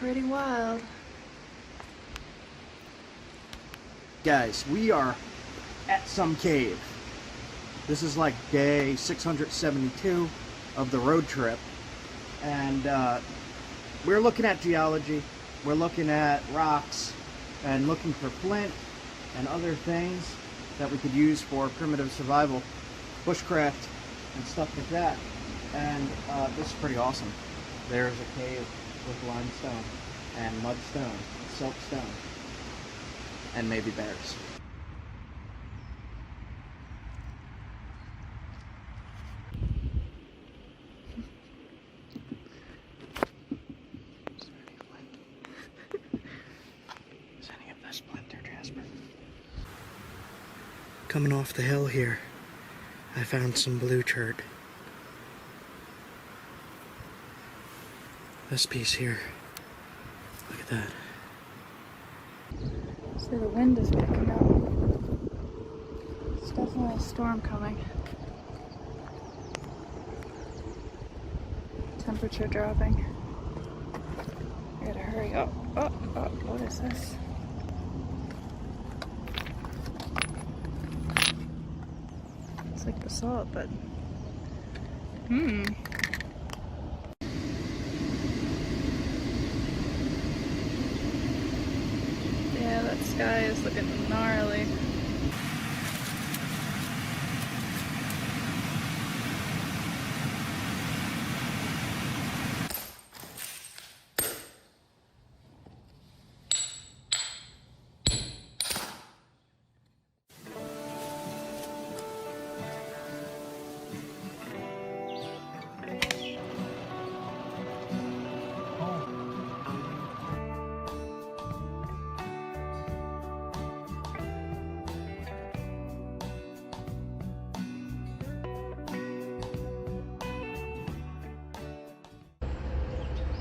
pretty wild. Guys, we are at some cave. This is like day 672 of the road trip, and we're looking at geology, we're looking at rocks, and looking for flint and other things that we could use for primitive survival, bushcraft, and stuff like that. And this is pretty awesome. There's a cave with limestone and mudstone, siltstone, and maybe bears. Is any of this flint there, Jasper? Coming off the hill here, I found some blue chert. This piece here, look at that. So the wind is picking up. There's definitely a storm coming. Temperature dropping. I gotta hurry up. Oh, what is this? It's like basalt, but yeah, that sky is looking gnarly.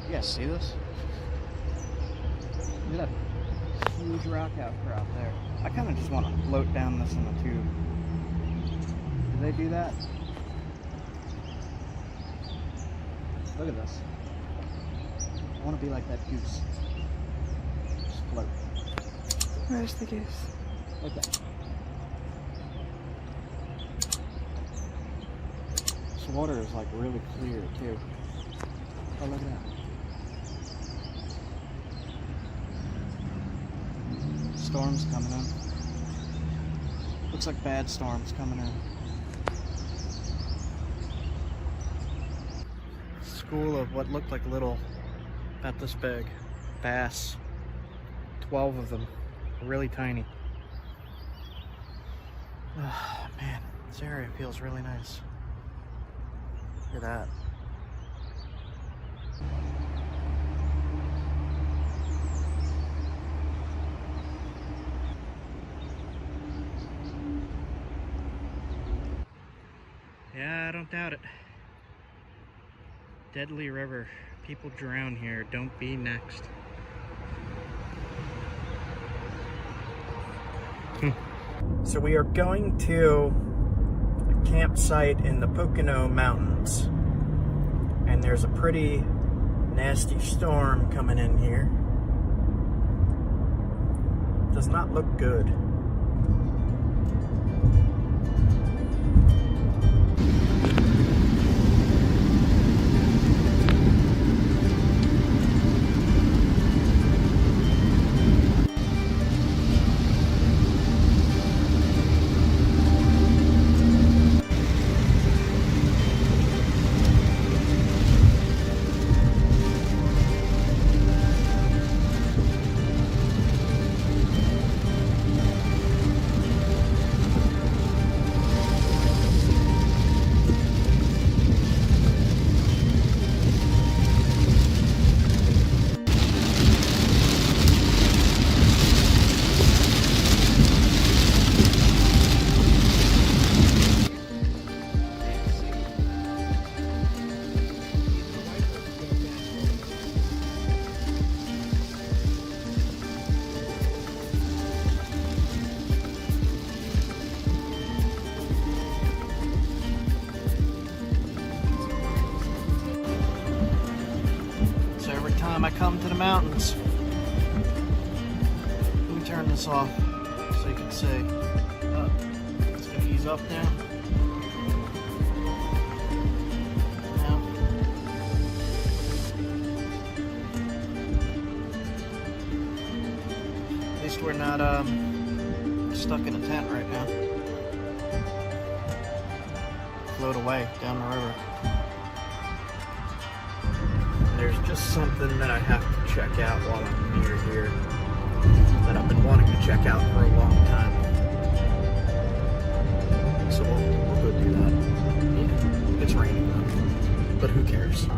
You guys see this? Look at that huge rock outcrop there. I kind of just want to float down this in a tube. Do they do that? Look at this. I want to be like that goose. Just float. Where's the goose? Like that. This water is like really clear too. Oh, look at that. Storm's coming in. Looks like bad storms coming in. School of what looked like little, about this big, bass. 12 of them, really tiny. Oh, man, this area feels really nice. Look at that. Yeah, I don't doubt it. Deadly river. People drown here. Don't be next. So we are going to a campsite in the Pocono Mountains. And there's a pretty nasty storm coming in here. Does not look good. time I come to the mountains. Let me turn this off so you can see. It's going to ease up now. At least we're not stuck in a tent right now. Float away down the river. There's just something that I have to check out while I'm near here that I've been wanting to check out for a long time. So we'll go do that. Yeah, it's raining though, but who cares?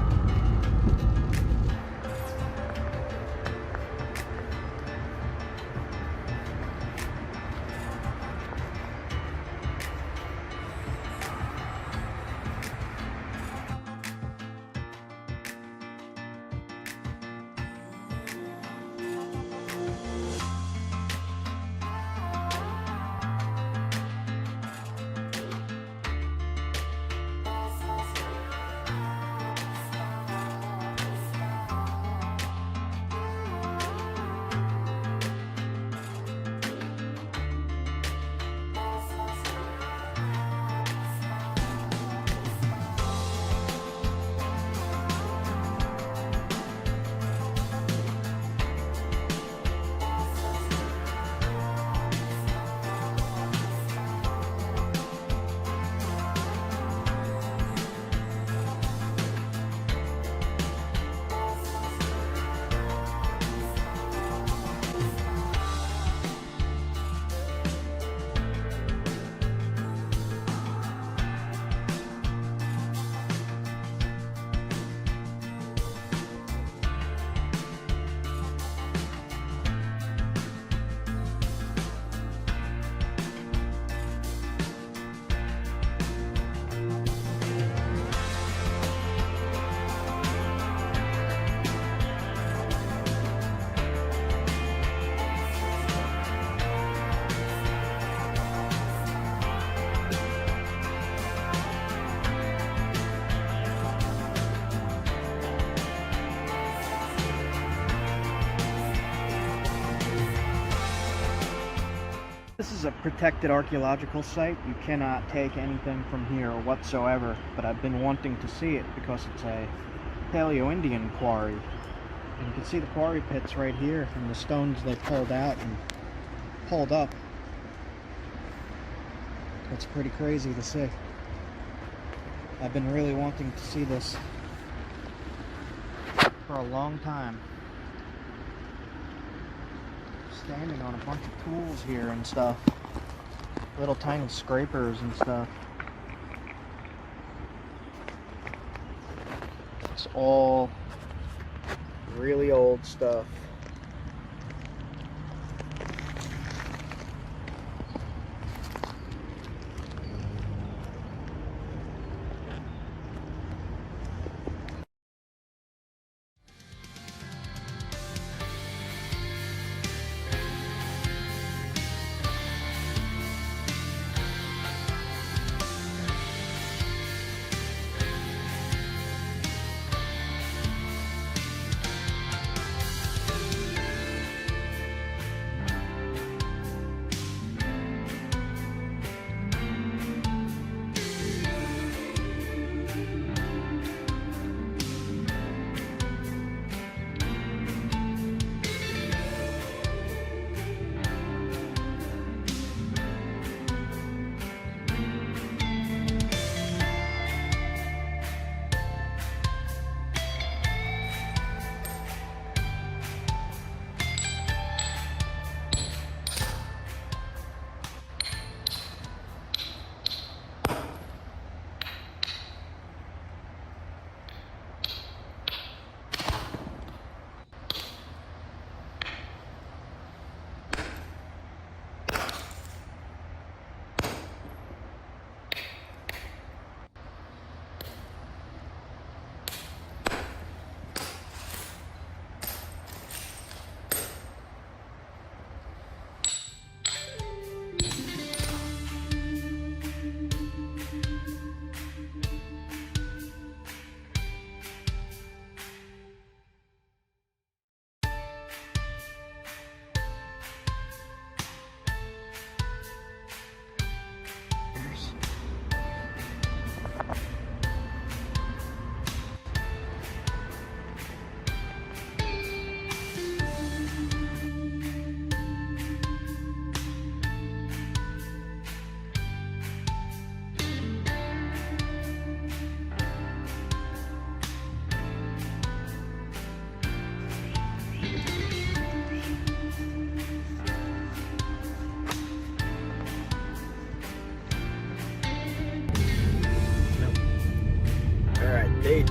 This is a protected archaeological site. You cannot take anything from here whatsoever, but I've been wanting to see it because it's a Paleo-Indian quarry. And you can see the quarry pits right here and the stones they pulled out and pulled up. It's pretty crazy to see. I've been really wanting to see this for a long time. Standing on a bunch of tools here and stuff. Little tiny scrapers and stuff. It's all really old stuff.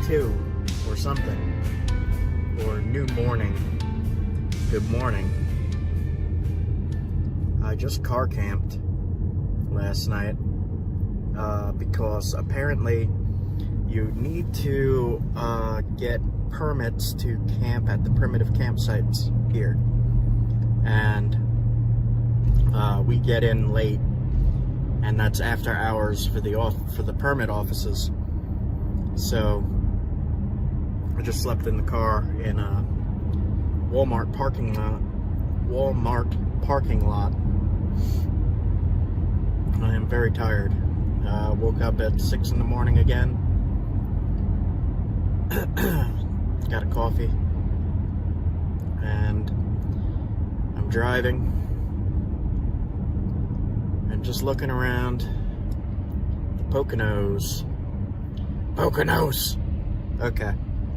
2 or something. Or new morning. Good morning. I just car camped last night because apparently you need to get permits to camp at the primitive campsites here. And we get in late, and that's after hours for the permit offices. So I just slept in the car in a Walmart parking lot. I am very tired. Woke up at 6 in the morning again. Got a coffee. And I'm driving. And just looking around the Poconos. Okay.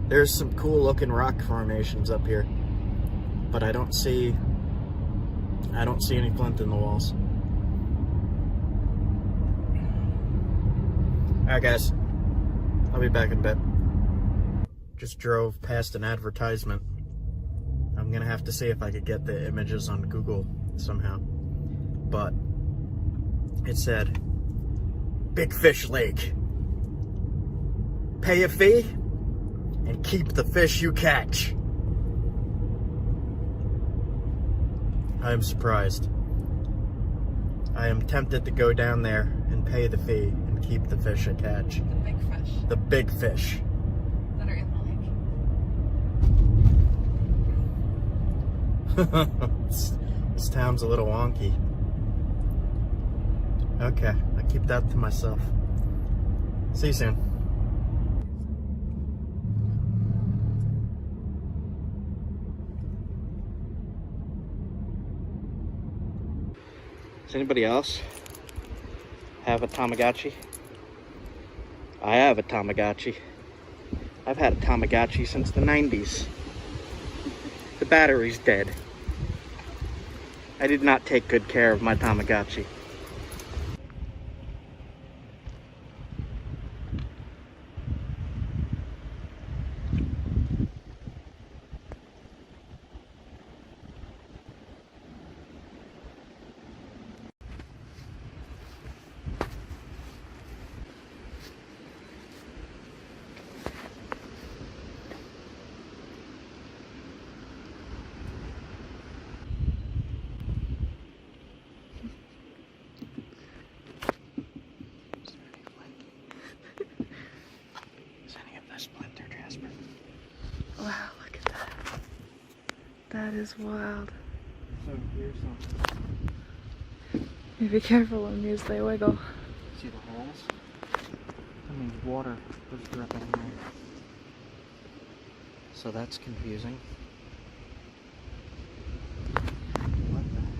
There's some cool looking rock formations up here. But I don't see any flint in the walls. Alright guys, I'll be back in a bit. Just drove past an advertisement. I'm gonna have to see if I could get the images on Google somehow. But it said, Big Fish Lake. Pay a fee and keep the fish you catch. I am surprised. I am tempted to go down there and pay the fee and keep the fish I catch. The big fish. The big fish. That are in the lake. This town's a little wonky. Okay, I keep that to myself. See you soon. Does anybody else have a Tamagachi? I have a Tamagachi. I've had a Tamagachi since the 90s. The battery's dead. I did not take good care of my Tamagotchi. Splinter, Jasper. Wow, look at that. That is wild. So here's some. Be careful when these they wiggle. See the holes? That means water was dripping here. So that's confusing. What the heck?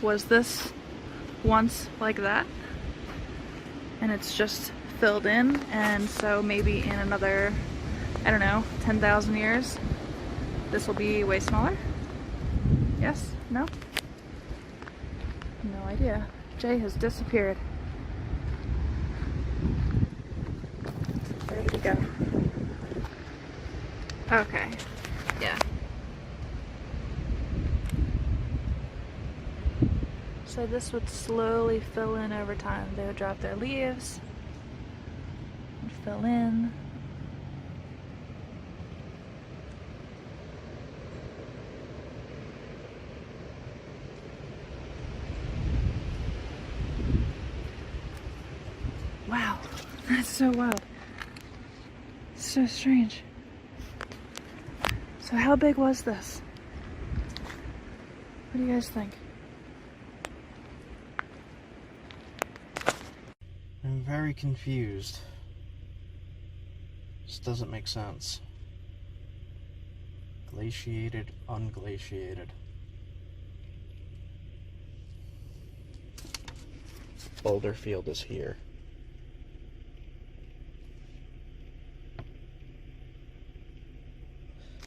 Was this once like that? And it's just filled in, and so maybe in another, I don't know, 10,000 years, this will be way smaller? Yes? No? No idea. Jay has disappeared. Where did he go? Okay. Yeah. So this would slowly fill in over time. They would drop their leaves and fill in. Wow, that's so wild. So strange. So how big was this? What do you guys think? I'm very confused. This doesn't make sense. Glaciated, unglaciated. Boulder Field is here.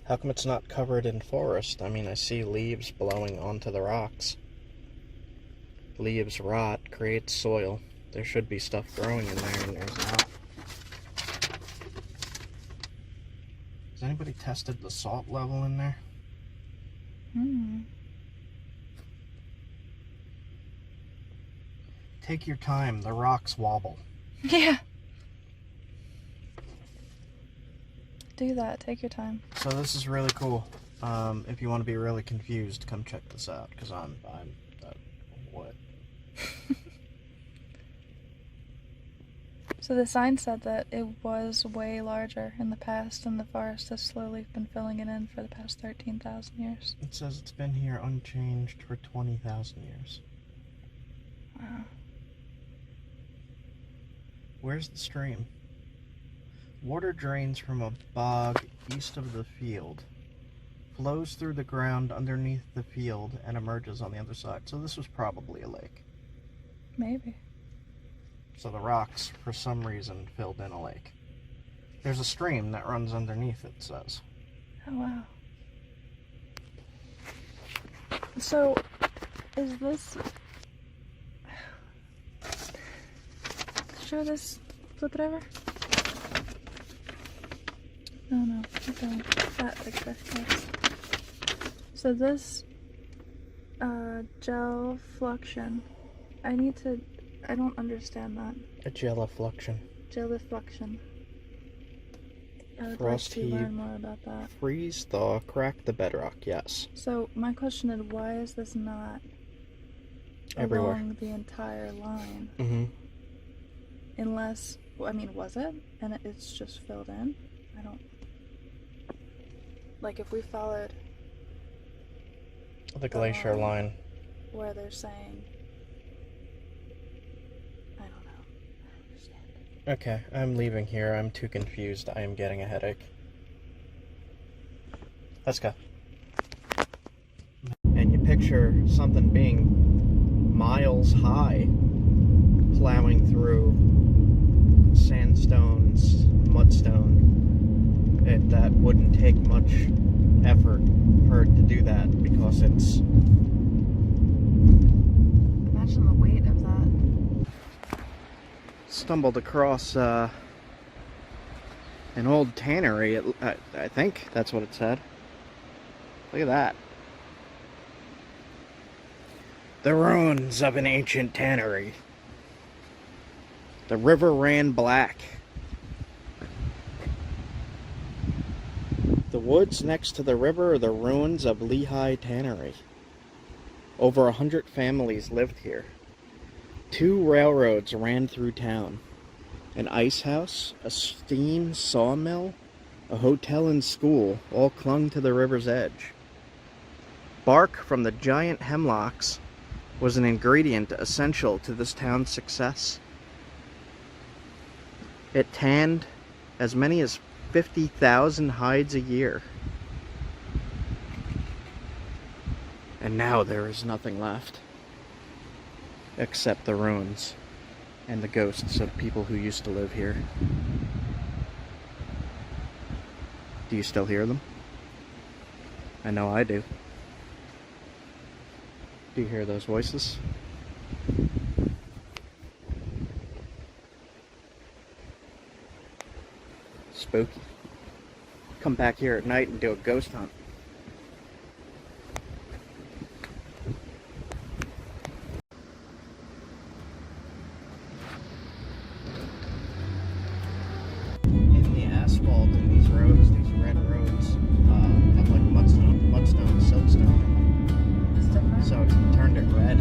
How come it's not covered in forest? I mean, I see leaves blowing onto the rocks. Leaves rot, creates soil. There should be stuff growing in there, and there's not. Has anybody tested the salt level in there? Take your time, the rocks wobble. Yeah. Do that, take your time. So this is really cool. If you want to be really confused, come check this out, because I'm what? So the sign said that it was way larger in the past, and the forest has slowly been filling it in for the past 13,000 years. It says it's been here unchanged for 20,000 years. Wow. Where's the stream? Water drains from a bog east of the field, flows through the ground underneath the field, and emerges on the other side. So this was probably a lake. Maybe. So the rocks, for some reason, filled in a lake. There's a stream that runs underneath, it says. Oh, wow. So, is this... Show this... Flip it over? No, okay. That picture, yes. So this, gel fluxion, I don't understand that. A gelifluction. Gelifluction. I would Frost like to heave. learn more about that. Freeze, thaw, crack the bedrock, yes. So my question is, why is this not Everywhere. along the entire line? Mm-hmm. Unless, I mean, was it? And it's just filled in? I don't... Like, if we followed... The glacier line. Where they're saying... I don't know. I don't understand. Okay, I'm leaving here. I'm too confused. I am getting a headache. Let's go. And you picture something being miles high, plowing through sandstones, mudstone. That wouldn't take much effort for it to do that, because it's... Imagine the weight of that. Stumbled across an old tannery, I think that's what it said. Look at that. The ruins of an ancient tannery. The river ran black. The woods next to the river are the ruins of Lehigh Tannery. Over 100 families lived here. 2 railroads ran through town. An ice house, a steam sawmill, a hotel and school all clung to the river's edge. Bark from the giant hemlocks was an ingredient essential to this town's success. It tanned as many as 50,000 hides a year. And now there is nothing left except the ruins and the ghosts of people who used to live here. Do you still hear them? I know I do. Do you hear those voices? Spooky. Come back here at night and do a ghost hunt. In the asphalt in these roads, these red roads, have like mudstone, siltstone in them. It's different. So it's turned it red.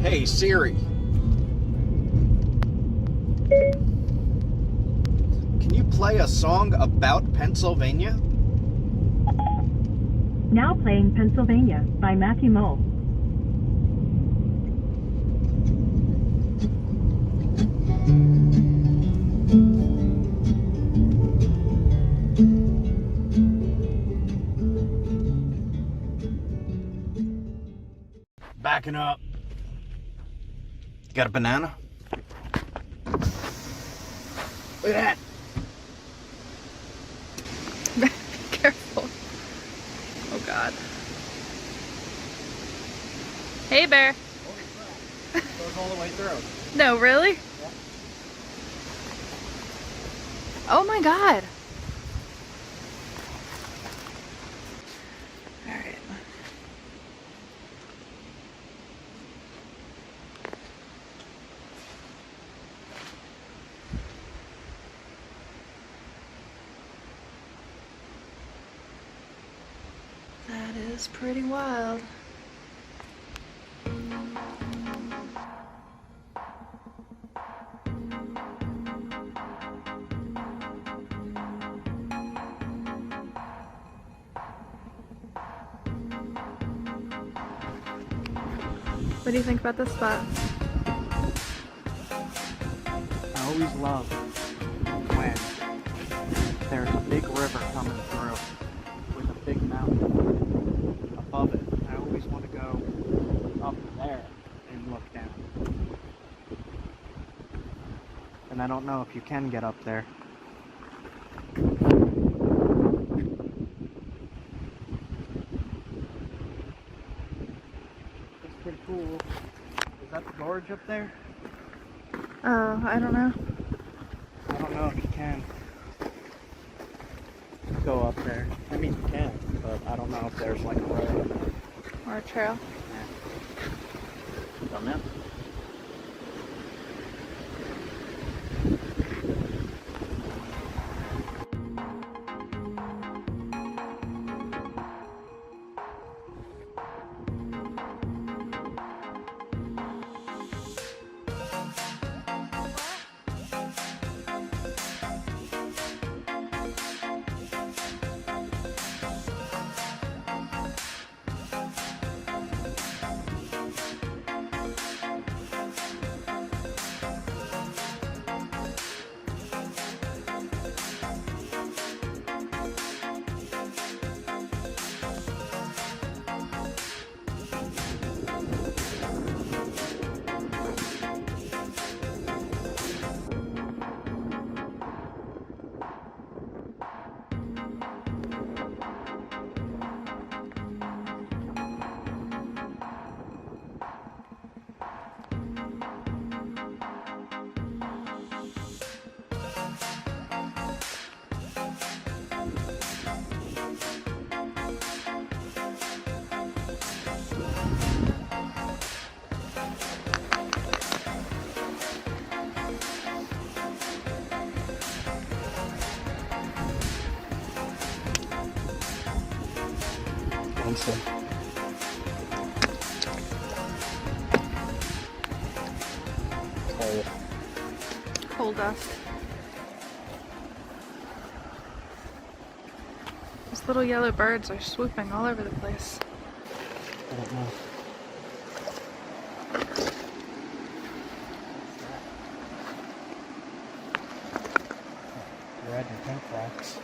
Hey Siri, can you play a song about Pennsylvania? Now playing Pennsylvania by Matthew Mole. Backing up. Got a banana? Look at that. Be careful. Oh God. Hey bear. Holy crap. Goes all the way through. No, really? Yeah. Oh my God. All right. That is pretty wild. What do you think about this spot? I always love when there's a big river coming through with a big mountain above it. I always want to go up there and look down. And I don't know if you can get up there. That's pretty cool. Is that the gorge up there? Oh, I don't know. I don't know if you can go up there. I mean, you can, but I don't know if there's like a road. Or a trail. Don't know. Cold. Coal dust. Those little yellow birds are swooping all over the place. I don't know. You're adding pink rocks.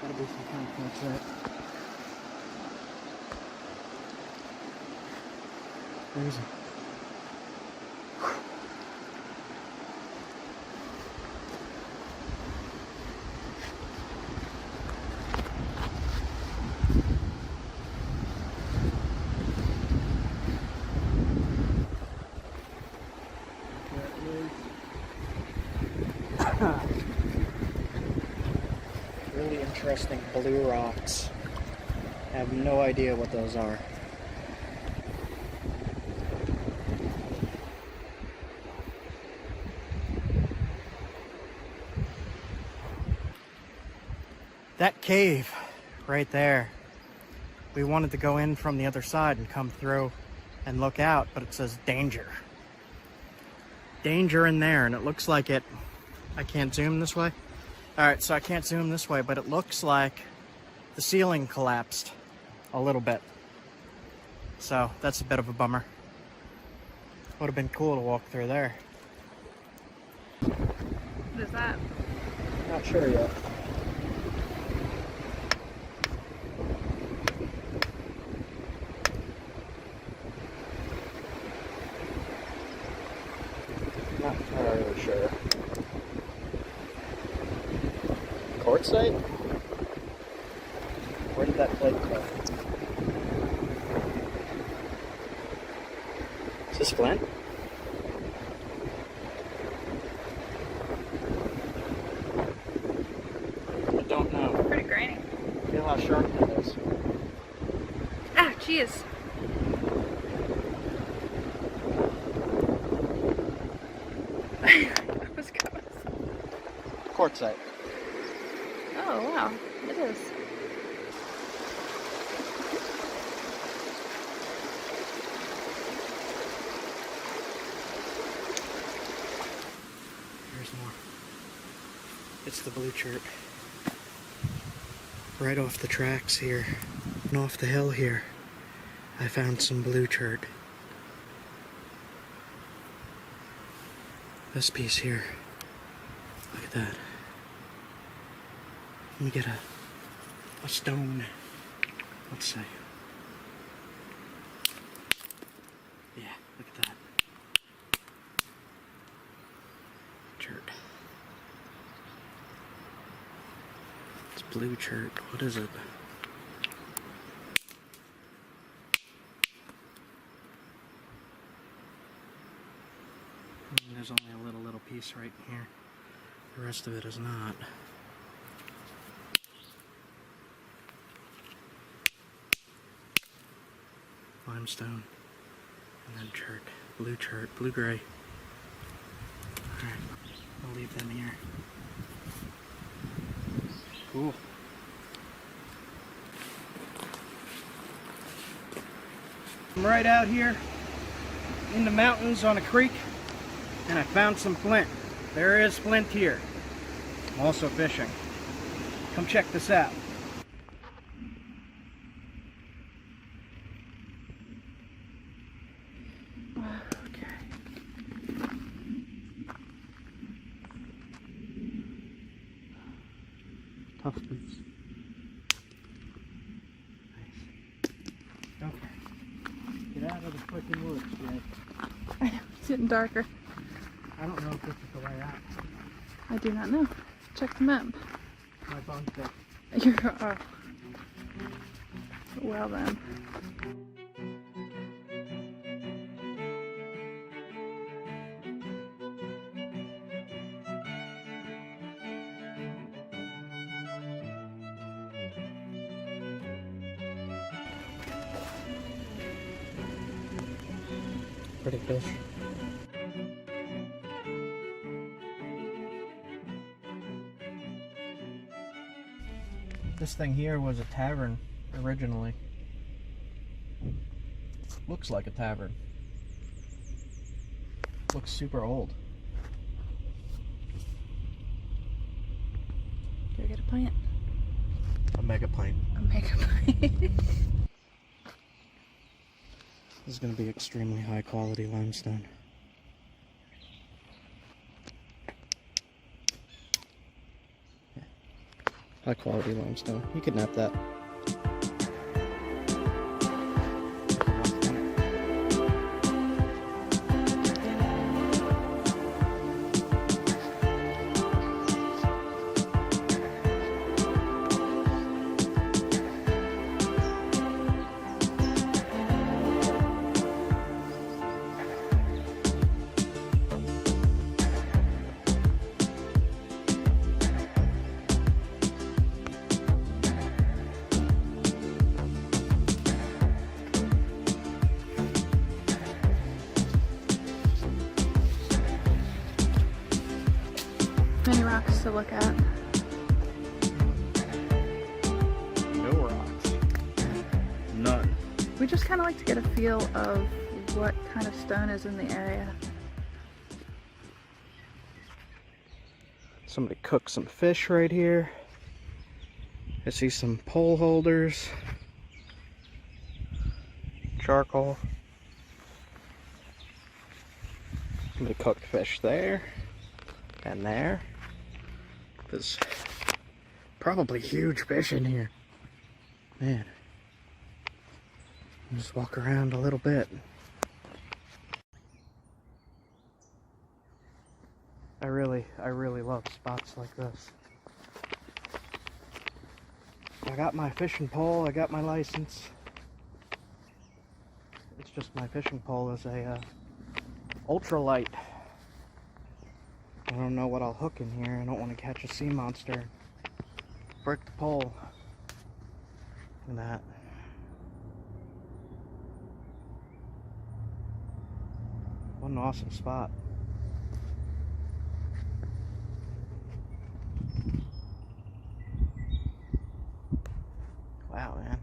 Gotta be some kind of concert. Where is it? Really interesting blue rocks. I have no idea what those are. That cave right there, we wanted to go in from the other side and come through and look out, but it says danger. Danger in there, and it looks like it, I can't zoom this way. All right, so I can't zoom this way, but it looks like the ceiling collapsed a little bit. So that's a bit of a bummer. Would have been cool to walk through there. What is that? Not sure yet. Not entirely sure. Quartzite? Where did that plate go? Is this flint? I don't know. Pretty grainy. Feel how sharp that is. Ah, jeez. That was gross. Quartzite. Oh, wow. It is. Here's more. It's the blue chert. Right off the tracks here, and off the hill here, I found some blue chert. This piece here, look at that. Let me get a stone, let's see. Yeah, look at that. Chert. It's blue chert. What is it? There's only a little piece right here. The rest of it is not. Limestone. And then chert. Blue chert. Blue gray. Alright. I'll leave them here. Cool. I'm right out here in the mountains on a creek, and I found some flint. There is flint here. I'm also fishing. Come check this out. Okay. Tough boots. Nice. Okay. Get out of the freaking woods, Jay. It's getting darker. I don't know if this is the way out. I do not know. Check the map. My phone's dead. You're, oh. Well then. Pretty fish. This thing here was a tavern originally. Looks like a tavern. Looks super old. Go get a plant. A mega plane. A mega plant. This is going to be extremely high quality limestone. Yeah. High quality limestone. You could nap that. we just kind of like to get a feel of what kind of stone is in the area. Somebody cooked some fish right here. I see some pole holders, charcoal. Somebody cooked fish there and there. There's probably huge fish in here. Man, just walk around a little bit. I really love spots like this. I got my fishing pole, I got my license. It's just my fishing pole is a ultralight. I don't know what I'll hook in here. I don't want to catch a sea monster. Break the pole. Look at that. What an awesome spot. Wow, man.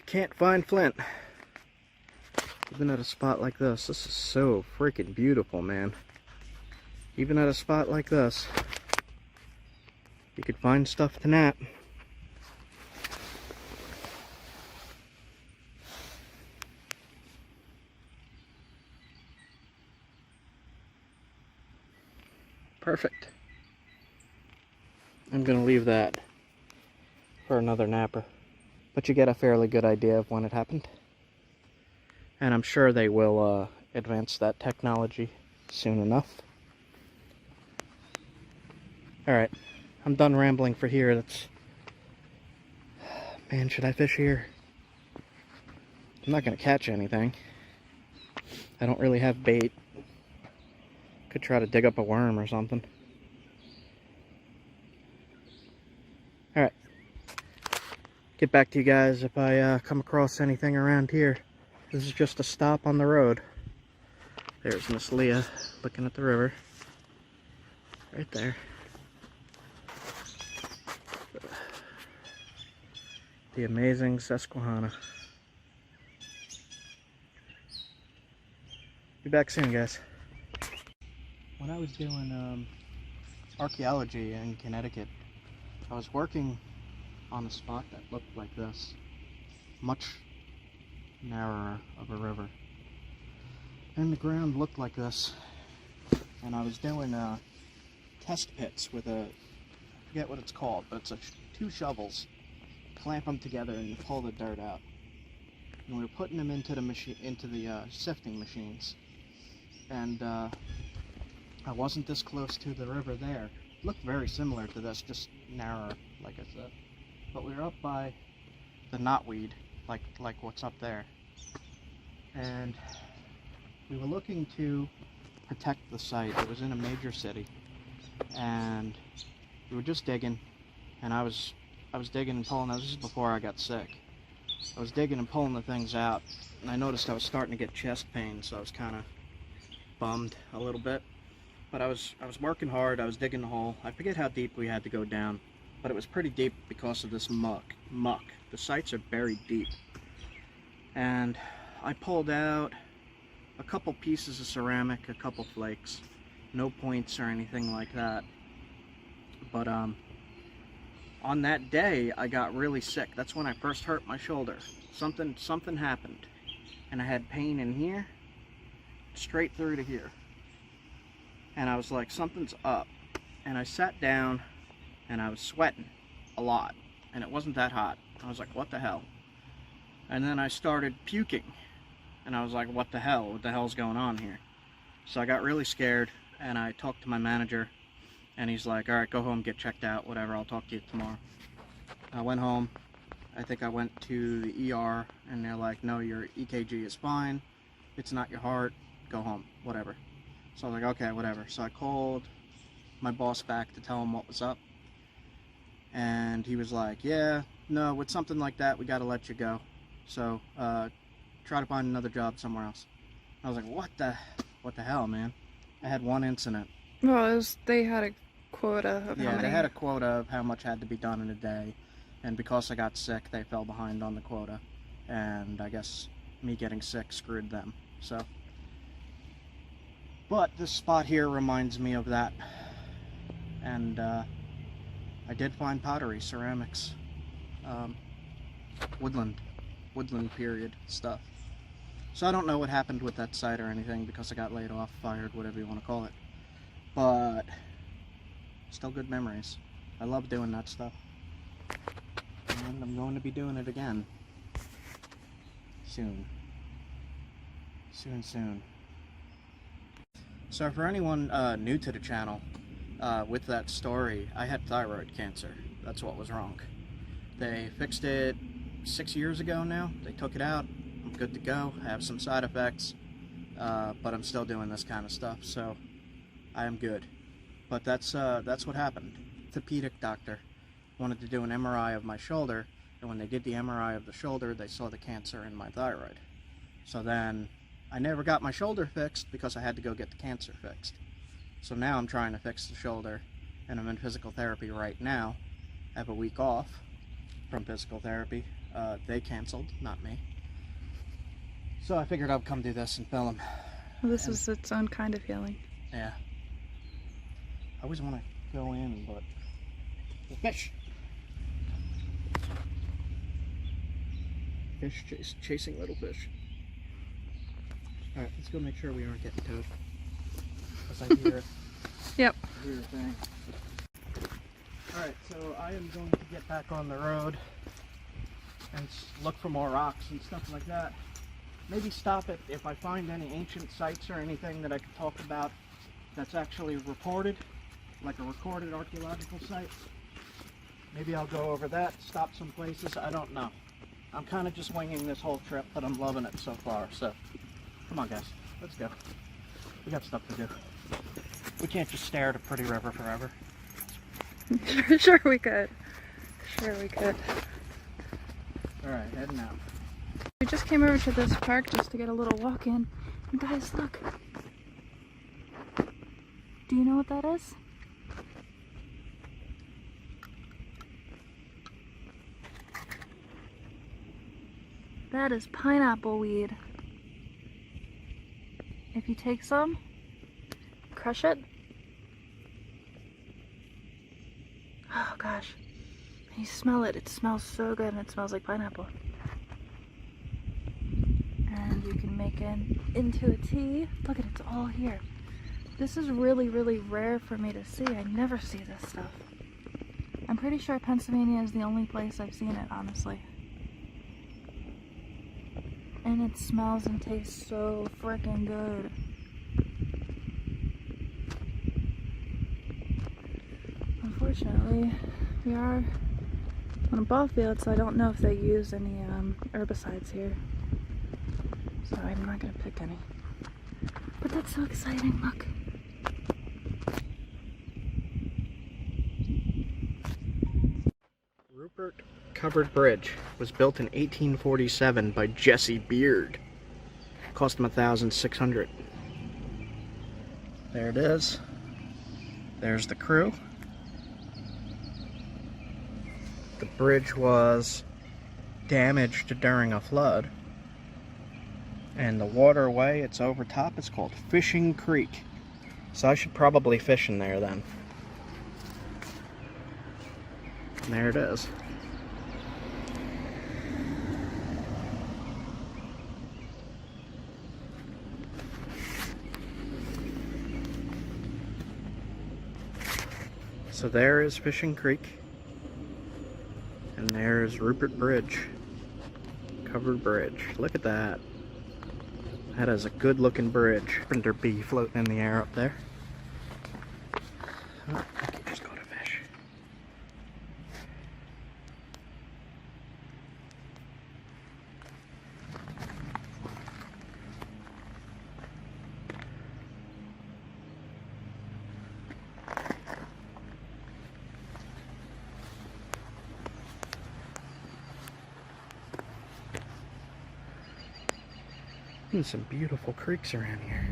Can't find flint. Even at a spot like this. This is so freaking beautiful, man. Even at a spot like this, you could find stuff to nap. Perfect. I'm gonna leave that for another napper. But you get a fairly good idea of when it happened. And I'm sure they will advance that technology soon enough. Alright, I'm done rambling for here. That's... Man, should I fish here? I'm not going to catch anything. I don't really have bait. Could try to dig up a worm or something. Alright. Get back to you guys if I come across anything around here. This is just a stop on the road. There's Miss Leah looking at the river. Right there. The amazing Susquehanna. Be back soon, guys. When I was doing archaeology in Connecticut, I was working on a spot that looked like this. Much narrower of a river. And the ground looked like this. And I was doing test pits with I forget what it's called, but it's two shovels. Clamp them together and you pull the dirt out. And we were putting them into the sifting machines. And I wasn't this close to the river there. It looked very similar to this, just narrower, like I said. But we were up by the knotweed, like what's up there. And we were looking to protect the site. It was in a major city. And we were just digging, and I was digging and pulling. This is before I got sick. I was digging and pulling the things out, and I noticed I was starting to get chest pain, so I was kind of bummed a little bit. But I was working hard. I was digging the hole. I forget how deep we had to go down, but it was pretty deep because of this muck. The sites are buried deep. And I pulled out a couple pieces of ceramic, a couple flakes. No points or anything like that. But on that day, I got really sick. That's when I first hurt my shoulder. Something happened. And I had pain in here, straight through to here. And I was like, something's up. And I sat down, and I was sweating a lot. And it wasn't that hot. I was like, what the hell? And then I started puking. And I was like, what the hell? What the hell's going on here? So I got really scared, and I talked to my manager. And he's like, all right, go home, get checked out, whatever, I'll talk to you tomorrow. I went home. I think I went to the ER, and they're like, no, your EKG is fine. It's not your heart. Go home, whatever. So I was like, okay, whatever. So I called my boss back to tell him what was up. And he was like, yeah, no, with something like that, we got to let you go. So try to find another job somewhere else. I was like, what the hell, man? I had one incident. Well, they had a quota of how Yeah, many. they had a quota of how much had to be done in a day, and because I got sick, they fell behind on the quota, and I guess me getting sick screwed them. So, but this spot here reminds me of that, and I did find pottery, ceramics, woodland period stuff. So I don't know what happened with that site or anything because I got laid off, fired, whatever you want to call it. But still good memories. I love doing that stuff. And I'm going to be doing it again. Soon. Soon. So for anyone new to the channel, with that story, I had thyroid cancer. That's what was wrong. They fixed it 6 years ago now. They took it out. I'm good to go. I have some side effects, but I'm still doing this kind of stuff, so I am good. But that's what happened. Orthopedic doctor wanted to do an MRI of my shoulder, and when they did the MRI of the shoulder, they saw the cancer in my thyroid. So then I never got my shoulder fixed because I had to go get the cancer fixed. So now I'm trying to fix the shoulder, and I'm in physical therapy right now. I have a week off from physical therapy. They canceled, not me. So I figured I'd come do this and film. Well, this is its own kind of healing. Yeah. I always want to go in, but the fish. Fish chasing little fish. All right, let's go make sure we aren't getting towed. Because I hear. Yep. I hear a thing. All right, so I am going to get back on the road and look for more rocks and stuff like that. Maybe stop it if I find any ancient sites or anything that I could talk about that's actually reported, like a recorded archaeological site. Maybe I'll go over that, stop some places, I don't know. I'm kind of just winging this whole trip, but I'm loving it so far, so come on guys, let's go. We got stuff to do. We can't just stare at a pretty river forever. Sure we could. Sure we could. Alright, heading out. We just came over to this park just to get a little walk in. And guys, look. Do you know what that is? That is pineapple weed. If you take some, crush it. Oh gosh. You smell it. It smells so good and it smells like pineapple. And you can make it into a tea. Look at it, it's all here. This is really, really rare for me to see. I never see this stuff. I'm pretty sure Pennsylvania is the only place I've seen it, honestly. And it smells and tastes so freaking good. Unfortunately, we are on a ball field, so I don't know if they use any herbicides here. So I'm not gonna pick any. But that's so exciting, look. Rupert Covered Bridge was built in 1847 by Jesse Beard. Cost him $1,600. There it is. There's the crew. The bridge was damaged during a flood. And the waterway it's over top is called Fishing Creek. So I should probably fish in there then. And there it is. So there is Fishing Creek. And there's Rupert Bridge. Covered bridge. Look at that. That is a good looking bridge. Carpenter bee floating in the air up there. Oh, I can just go to fish. And some beautiful creeks around here.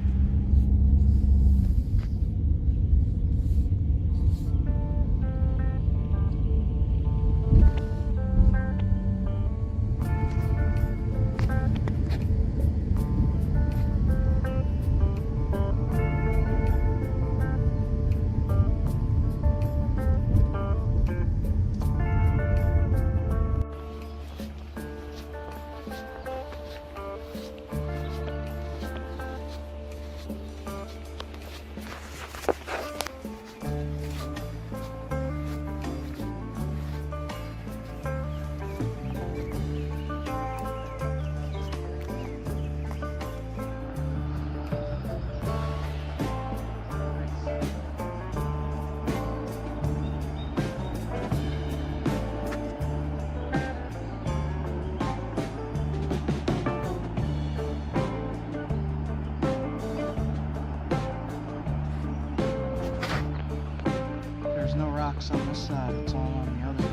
On this side, it's all on the other.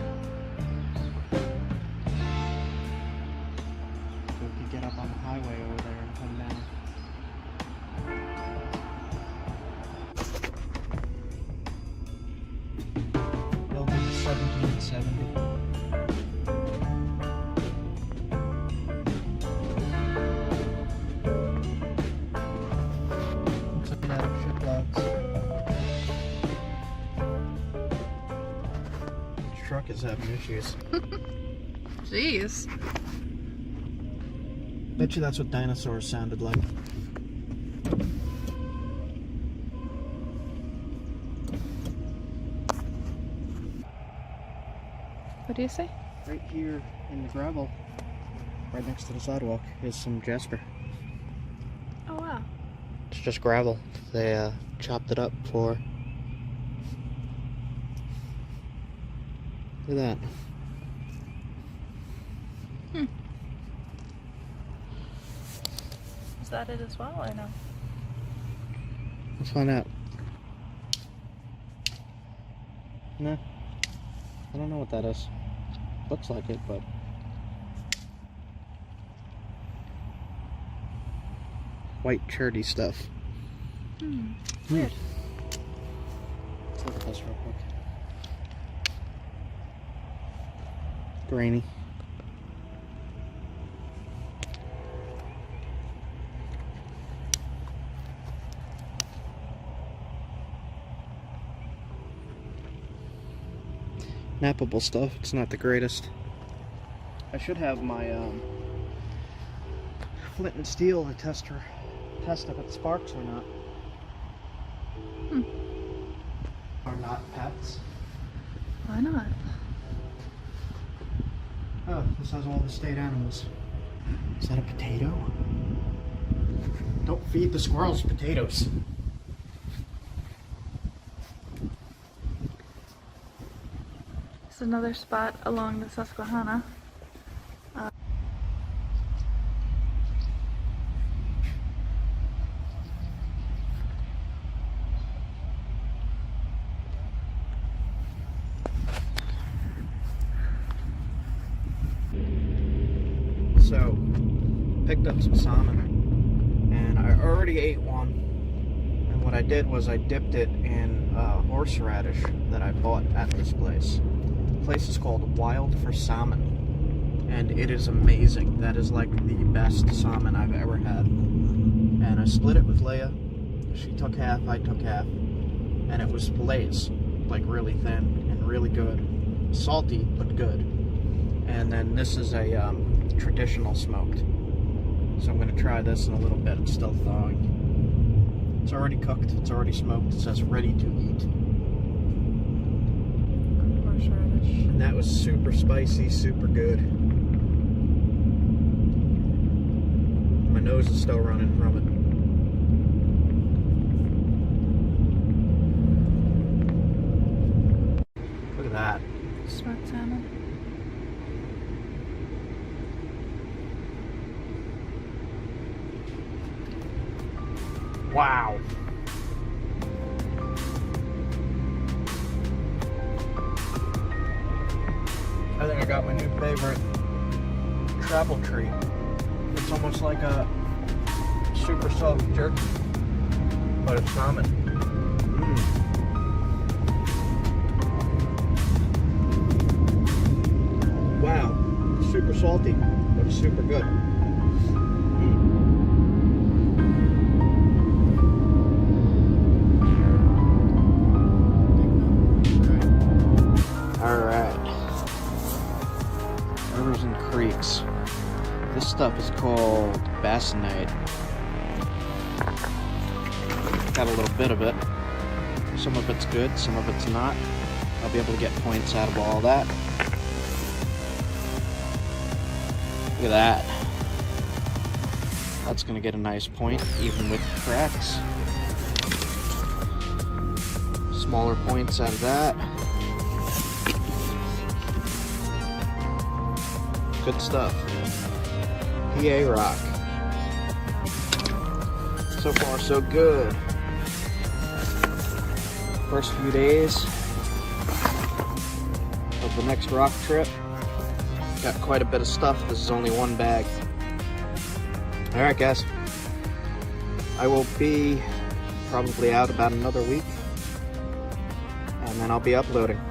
So we could get up on the highway over there and come down. Built in 1770. Looks like that of ship logs. Truck is having issues. Jeez. Bet you that's what dinosaurs sounded like. What do you say? Right here in the gravel, right next to the sidewalk, is some jasper. Oh wow. It's just gravel. They chopped it up for. Look at that. Is that it as well, or no? Let's find out. No. I don't know what that is. Looks like it, but... white cherty stuff. Weird. Let's look at this real quick. Grainy. Nappable stuff. It's not the greatest. I should have my flint and steel to test if it sparks or not. Are not pets. Why not? Oh, this has all the state animals. Is that a potato? Don't feed the squirrels potatoes. It's another spot along the Susquehanna. So, picked up some salmon, and I already ate one, and what I did was I dipped it in horseradish that I bought at this place. The place is called Wild for Salmon, and it is amazing. That is like the best salmon I've ever had. And I split it with Leia. She took half, I took half, and it was fillets, like really thin and really good. Salty, but good. And then this is a traditional smoked. So I'm going to try this in a little bit. It's still thawing. It's already cooked. It's already smoked. It says ready to eat. Horseradish. And that was super spicy, super good. My nose is still running from it. Look at that. Smoked salmon. Wow. I think I got my new favorite travel tree. It's almost like a super soft jerky, but it's ramen. Wow, super salty, but it's super good. Alright. Rivers and creeks. This stuff is called basinite. Got a little bit of it. Some of it's good, some of it's not. I'll be able to get points out of all that. Look at that. That's gonna get a nice point, even with the cracks. Smaller points out of that. Good stuff. PA rock. So far, so good. First few days of the next rock trip. Got quite a bit of stuff. This is only one bag. Alright guys. I will be probably out about another week. And then I'll be uploading.